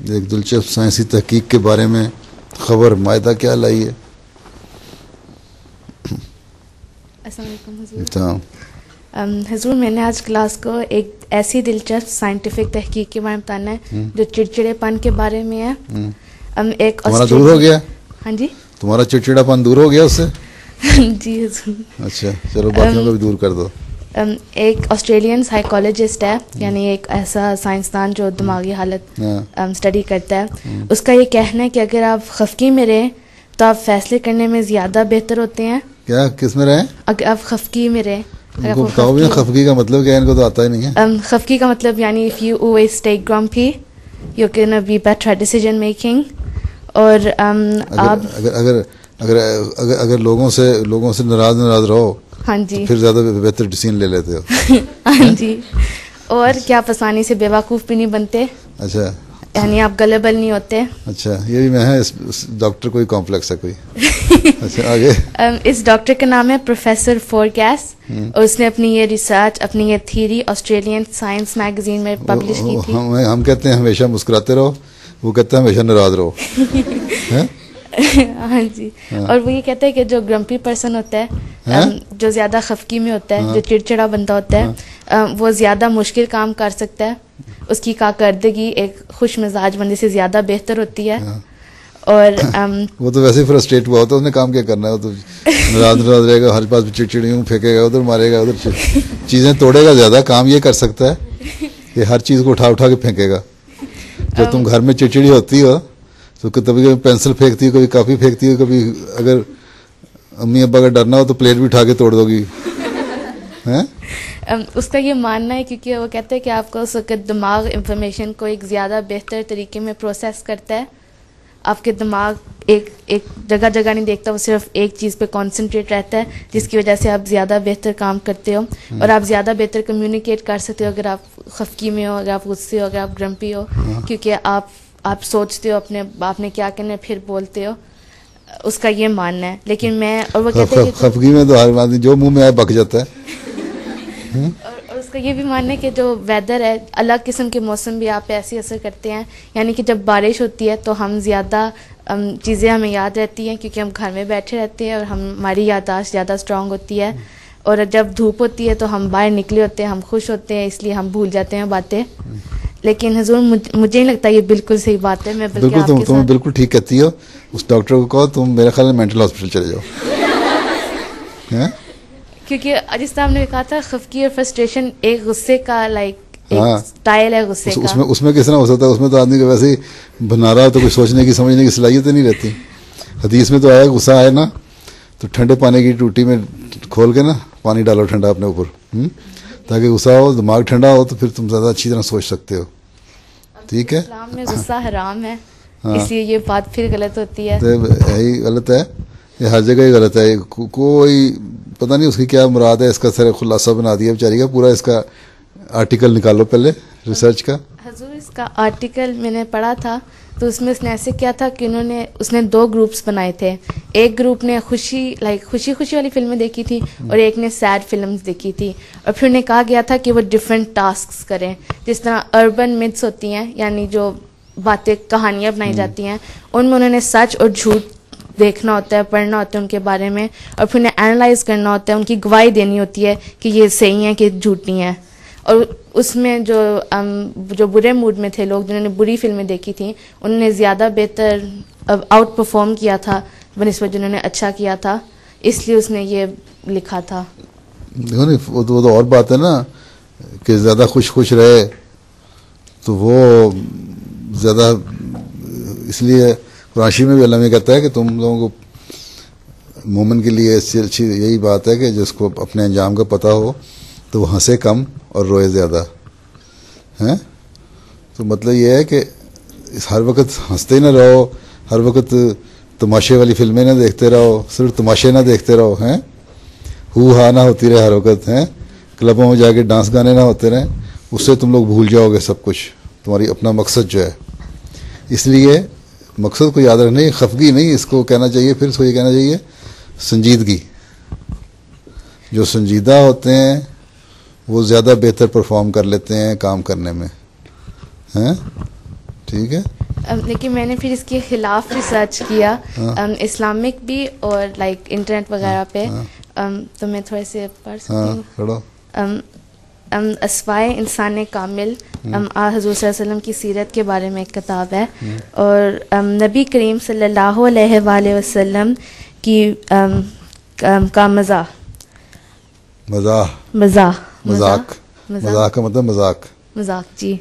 एक दिलचस्प साइंसी तहकीक के बारे में खबर मायदा क्या लाई है? अस्सलाम वालेकुम हुजूर। हुजूर, मैंने आज क्लास को एक ऐसी दिलचस्प साइंटिफिक तहकीक के बारे में बताना है जो चिड़चिड़ेपन के बारे में है। एक तुम्हारा दूर हो गया? हाँ जी, तुम्हारा चिड़चिड़ापन दूर हो गया उससे? जी हुजूर। अच्छा, चलो बाकियों को भी दूर कर दो। एक ऑस्ट्रेलियन साइकोलॉजिस्ट है, यानी एक ऐसा साइंसदान जो दिमागी हालत स्टडी करता है। उसका ये कहना है कि अगर आप खफकी में रहें तो आप फैसले करने में ज़्यादा बेहतर होते हैं। क्या, किस में रहें? अगर आप खफकी में रहें। इनको बताओ भी, खफकी का मतलब क्या है? इनको तो आता ही नहीं है। खफकी का मतलब यानी if you always stay grumpy you can be better at decision making। और आप अगर लोगों से नाराज रहो, हाँ जी, तो फिर ज्यादा बेहतर डिसीजन ले लेते हो। हाँ जी। और क्या आप आसानी से बेवकूफ़ भी नहीं बनते। अच्छा, यानी आप गलेबल नहीं होते। अच्छा, ये भी मैं है। इस डॉक्टर कोई कॉम्प्लेक्स है कोई? अच्छा, आगे। इस डॉक्टर का नाम है प्रोफेसर फोरगैस, और उसने अपनी ये रिसर्च, अपनी ये थ्योरी ऑस्ट्रेलियन साइंस मैगजीन में पब्लिश की थी। हम कहते हैं हमेशा मुस्कुराते रहो, वो कहते हैं हमेशा नाराज रहो। हैं? हाँ जी। और वो ये कहते हैं कि जो ग्रम्पी पर्सन होता है, जो ज़्यादा खफकी में होता है, जो चिड़चिड़ा बंदा होता है, वो ज़्यादा मुश्किल काम कर सकता है। उसकी कारकर्दगी एक खुश मिजाज बंदे से ज़्यादा बेहतर होती है। और वो तो वैसे ही फ्रस्ट्रेट हुआ होता है, उसने काम क्या करना है? वो तो नाराज रहेगा, हर पास चिड़चिड़ी फेंकेगा, उधर मारेगा, उधर चीज़ें तोड़ेगा। ज़्यादा काम ये कर सकता है कि हर चीज़ को उठा उठा के फेंकेगा। जब तुम घर में चिड़चिड़ी होती हो तो कभी कभी पेंसिल फेंकती हो, कभी काफ़ी फेंकती हो, कभी अगर अम्मी अब्बा का डरना हो तो प्लेट भी उठा के तोड़ दोगी। हैं? उसका ये मानना है क्योंकि वो कहते हैं कि आपका उस वक्त दिमाग इंफॉर्मेशन को एक ज़्यादा बेहतर तरीके में प्रोसेस करता है। आपके दिमाग एक जगह नहीं देखता, वो सिर्फ एक चीज़ पे कंसंट्रेट रहता है, जिसकी वजह से आप ज़्यादा बेहतर काम करते हो और आप ज़्यादा बेहतर कम्युनिकेट कर सकते हो अगर आप खफकी में हो, अगर आप गुस्से हो, अगर आप ग्रम्पी हो, क्योंकि आप सोचते हो अपने आपने क्या करना है, फिर बोलते हो। उसका ये मानना है। लेकिन मैं और वो कहते हैं खफगी में तो हर आदमी जो मुंह में आए बक जाता है। और उसका ये भी मानना है कि जो वेदर है, अलग किस्म के मौसम भी आप पे ऐसे असर करते हैं। यानी कि जब बारिश होती है तो हम ज़्यादा चीज़ें हमें याद रहती हैं क्योंकि हम घर में बैठे रहते हैं और हमारी याददाश्त ज़्यादा स्ट्रांग होती है। और जब धूप होती है तो हम बाहर निकले होते हैं, हम खुश होते हैं, इसलिए हम भूल जाते हैं बातें। लेकिन हुजूर, मुझे नहीं लगता ये बिल्कुल सही बात है। मैं बिल्कुल तुम बिल्कुल ठीक कहती हो। उस डॉक्टर को कहो तुम मेरे ख्याल में मेंटल हॉस्पिटल चले जाओ। हैं? क्योंकि जिस तरह हमने कहा था, खफकी और फ्रस्ट्रेशन एक गुस्से का एक स्टाइल है गुस्से का। उसमें किस तरह हो सकता है? उसमें तो आदमी को वैसे ही बना रहा हो तो कुछ सोचने की समझने की सलाहियत नहीं रहती। हदीस में तो आया, गुस्सा आए ना तो ठंडे पानी की टूटी में खोल के ना पानी डालो ठंडा अपने ऊपर, ताकि गुस्सा हो, दिमाग ठंडा हो, तो फिर तुम ज़्यादा अच्छी तरह सोच सकते हो। ठीक है? इस्लाम में गुस्सा हराम है, इसलिए ये बात फिर गलत होती है। तो यही गलत है, ये हर जगह ही गलत है। कोई पता नहीं उसकी क्या मुराद है, इसका सारा खुलासा बना दिया बेचारी का। पूरा इसका आर्टिकल निकालो पहले रिसर्च का। हजूर, इसका आर्टिकल मैंने पढ़ा था तो उसमें उसने ऐसे किया था कि उसने 2 ग्रुप्स बनाए थे। एक ग्रुप ने खुशी वाली फिल्में देखी थी और एक ने सैड फिल्म्स देखी थी। और फिर उन्हें कहा गया था कि वो डिफरेंट टास्क्स करें। जिस तरह अर्बन मिथ्स होती हैं, यानी जो बातें कहानियाँ बनाई जाती हैं, उनमें उन्होंने सच और झूठ देखना होता है, पढ़ना होता है उनके बारे में, और फिर उन्हें एनालाइज करना होता है, उनकी गवाही देनी होती है कि ये सही है कि झूठी हैं। और उसमें जो बुरे मूड में थे लोग, जिन्होंने बुरी फिल्में देखी थी, उन्होंने ज़्यादा बेहतर आउट परफॉर्म किया था बनिस्बत जिन्होंने अच्छा किया था। इसलिए उसने ये लिखा था। देखो नहीं, वो तो और बात है ना कि ज़्यादा खुश रहे तो वो ज़्यादा, इसलिए कुराशी में भी अल्लाह में कहता है कि तुम लोगों को मोमिन के लिए अच्छी यही बात है कि जिसको अपने अंजाम का पता हो तो वो हंसे कम और रोए ज़्यादा। हैं? तो मतलब ये है कि हर वक्त हंसते ही ना रहो, हर वक्त तमाशे वाली फिल्में ना देखते रहो, सिर्फ तमाशे ना देखते रहो। हैं? हू हा ना होती रहे हर वक्त। हैं? क्लबों में जाके डांस गाने ना होते रहें, उससे तुम लोग भूल जाओगे सब कुछ, तुम्हारी अपना मकसद जो है। इसलिए मकसद को याद रखने, खफगी नहीं इसको कहना चाहिए, फिर इसको ये कहना चाहिए संजीदगी। जो संजीदा होते हैं वो ज़्यादा बेहतर परफॉर्म कर लेते हैं काम करने में। हैं? ठीक है? लेकिन मैंने फिर इसके खिलाफ भी सर्च किया, इस्लामिक भी और लाइक इंटरनेट वगैरह पे। तो मैं थोड़े से पढ़ सकती हूँ। अस्वाए इंसान कामिल हज़रत सल्लल्लाहु की सीरत के बारे में एक किताब है, और नबी करीम सल्लल्लाहु अलैहि वसल्लम की का मज़ाक का मतलब मजाक जी।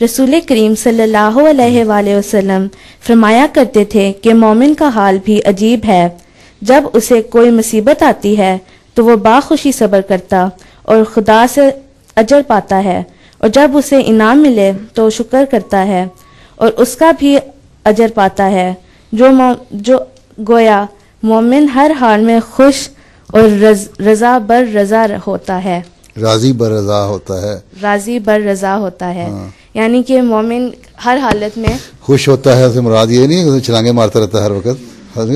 रसूल करीम सल्लल्लाहु अलैहि वसल्लम फरमाया करते थे कि मोमिन का हाल भी अजीब है। जब उसे कोई मुसीबत आती है तो वो बाखुशी सब्र करता और खुदा से अजर पाता है, और जब उसे इनाम मिले तो शुक्र करता है और उसका भी अजर पाता है। जो गोया मोमिन हर हाल में खुश और रजा बर रजा होता है, राजी बर रजा होता है। यानी कि मोमिन हर हालत में खुश होता है। उससे मुराद ये नहीं छलांगे मारता रहता है हर वक्त,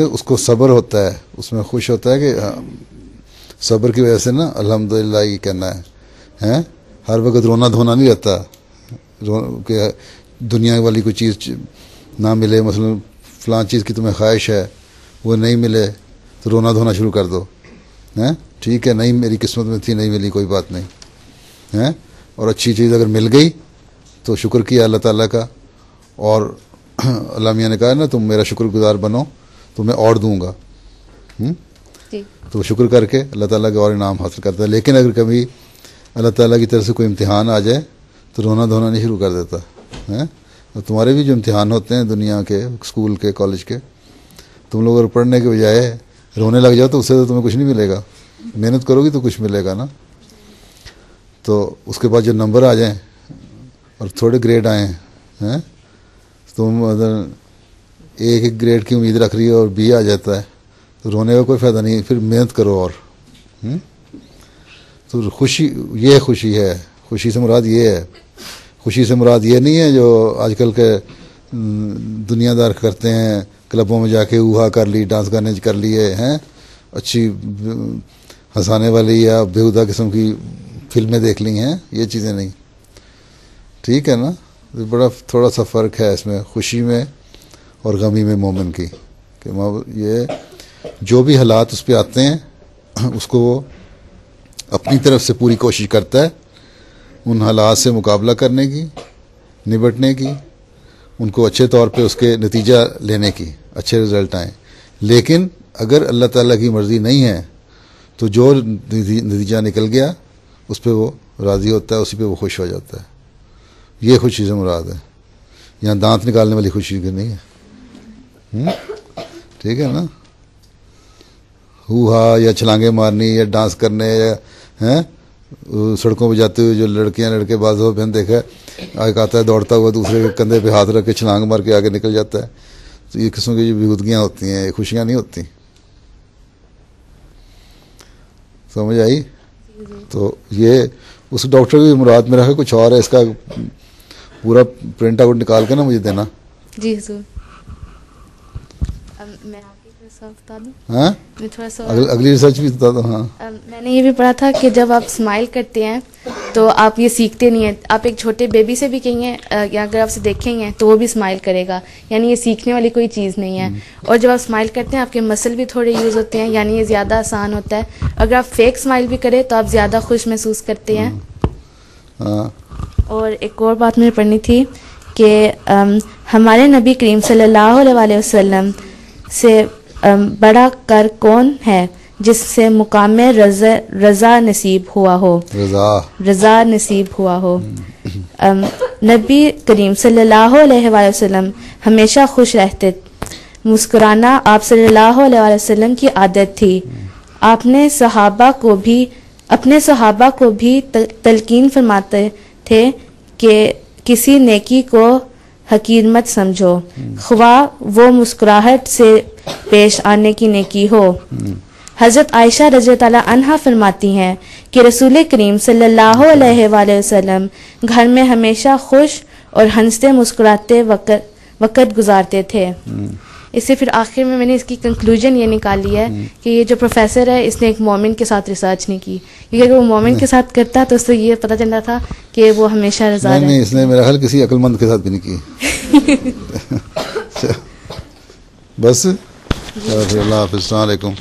उसको सब्र होता है, उसमें खुश होता है कि सब्र की वजह से ना अल्हम्दुलिल्लाह ये कहना है। हर वक्त रोना धोना नहीं रहता कि दुनिया वाली कोई चीज़ ना मिले, मसलन फ़लाँ चीज़ की तुम्हें ख्वाहिश है वो नहीं मिले तो रोना धोना शुरू कर दो, हैं? ठीक है, नहीं मेरी किस्मत में थी, नहीं मिली, कोई बात नहीं, हैं? और अच्छी चीज़ अगर मिल गई तो शुक्र किया अल्लाह ताला का, और अल्लाह मियाँ ने कहा ना तुम मेरा शुक्रगुजार बनो तो मैं और दूंगा। तो शुक्र करके अल्लाह ताला के और इनाम हासिल करता है। लेकिन अगर कभी अल्लाह ताला की तरफ से कोई इम्तिहान आ जाए तो रोना धोना नहीं शुरू कर देता है। तो तुम्हारे भी जो इम्तिहान होते हैं दुनिया के, स्कूल के, कॉलेज के, तुम लोग अगर पढ़ने के बजाय रोने लग जाओ तो उससे तो तुम्हें कुछ नहीं मिलेगा। मेहनत करोगी तो कुछ मिलेगा ना। तो उसके बाद जब नंबर आ जाएं और थोड़े ग्रेड आए हैं, तुम अगर एक ग्रेड की उम्मीद रख रही हो और बी आ जाता है तो रोने का कोई फ़ायदा नहीं, फिर मेहनत करो। और तो खुशी, ये खुशी है। खुशी से मुराद ये है, खुशी से मुराद ये नहीं है जो आजकल के दुनियादार करते हैं, क्लबों में जाके ऊहा कर ली, डांस गाने कर लिए हैं, अच्छी हंसाने वाली या बेहुदा किस्म की फिल्में देख ली हैं, ये चीज़ें नहीं। ठीक है ना। तो बड़ा थोड़ा सा फ़र्क है इसमें, खुशी में और गमी में मोमिन की, कि ये जो भी हालात उस पर आते हैं उसको वो अपनी तरफ से पूरी कोशिश करता है उन हालात से मुकाबला करने की, निपटने की, उनको अच्छे तौर पे उसके नतीजा लेने की, अच्छे रिज़ल्ट आएँ। लेकिन अगर अल्लाह ताला की मर्ज़ी नहीं है तो जो नतीजा निकल गया उस पर वो राज़ी होता है, उसी पे वो खुश हो जाता है। ये खुशी से मुराद है, यहाँ दांत निकालने वाली खुशी की नहीं है। ठीक है ना। हुआ या छलांगे मारनी या डांस करने या सड़कों पर जाते हुए जो लड़कियां लड़के बाज़ बहन देखा है, एक आता है दौड़ता हुआ दूसरे के कंधे पे हाथ रख के छलांग मार के आगे निकल जाता है, तो ये किस्म की जो बेहूदगियाँ होती हैं, ये खुशियाँ नहीं होती। समझ आई? तो ये उस डॉक्टर की मुराद में रखा कुछ और है, इसका पूरा प्रिंट आउट निकाल के ना मुझे देना। जी ज़रूर। मैं आपको थोड़ा सा बता दूं? हाँ, मैं थोड़ा सा अगली रिसर्च भी बता दो। हाँ, मैंने ये भी पढ़ा था कि जब आप स्माइल करते हैं तो आप ये सीखते नहीं हैं। आप एक छोटे बेबी से भी कहेंगे या अगर आप उसे देखेंगे तो वो भी स्माइल करेगा, यानी ये सीखने वाली कोई चीज़ नहीं है। और जब आप स्माइल करते हैं आपके मसल भी थोड़े यूज़ होते हैं, यानी ये ज़्यादा आसान होता है। अगर आप फेक स्माइल भी करें तो आप ज़्यादा खुश महसूस करते हैं। और एक और बात मुझे पढ़नी थी कि हमारे नबी करीम सल्लल्लाहु अलैहि वसल्लम से बड़ा कर कौन है जिससे मुकाम रज़ा नसीब हुआ हो, रज़ा नसीब हुआ हो। नबी करीम सल्लल्लाहु अलैहि वसल्लम हमेशा खुश रहते, मुस्कुराना आप सल्लल्लाहु अलैहि वसल्लम की आदत थी। आपने अपने सहाबा को भी तलकीन फरमाते थे कि किसी नेकी को हकीर मत समझो, ख्वाह वो मुस्कुराहट से पेश आने की नेकी हो। हज़रत आयशा रज़ियल्लाहु अन्हा फरमाती हैं कि रसूल करीम सल्लल्लाहु अलैहि वसल्लम घर में हमेशा खुश और हंसते मुस्कुराते वक़्त गुजारते थे। इससे फिर आखिर में मैंने इसकी कंक्लूजन ये निकाली है कि ये जो प्रोफेसर है इसने एक मोमिन के साथ रिसर्च नहीं की, क्योंकि अगर वो मोमिन के साथ करता तो उससे ये पता चल रहा था कि वो हमेशा रज़ा है। नहीं, इसने मेरा ख्याल किसी अक्लमंद के साथ भी नहीं की। बस, अल्लाह हाफ़िज़, अस्सलाम वालेकुम।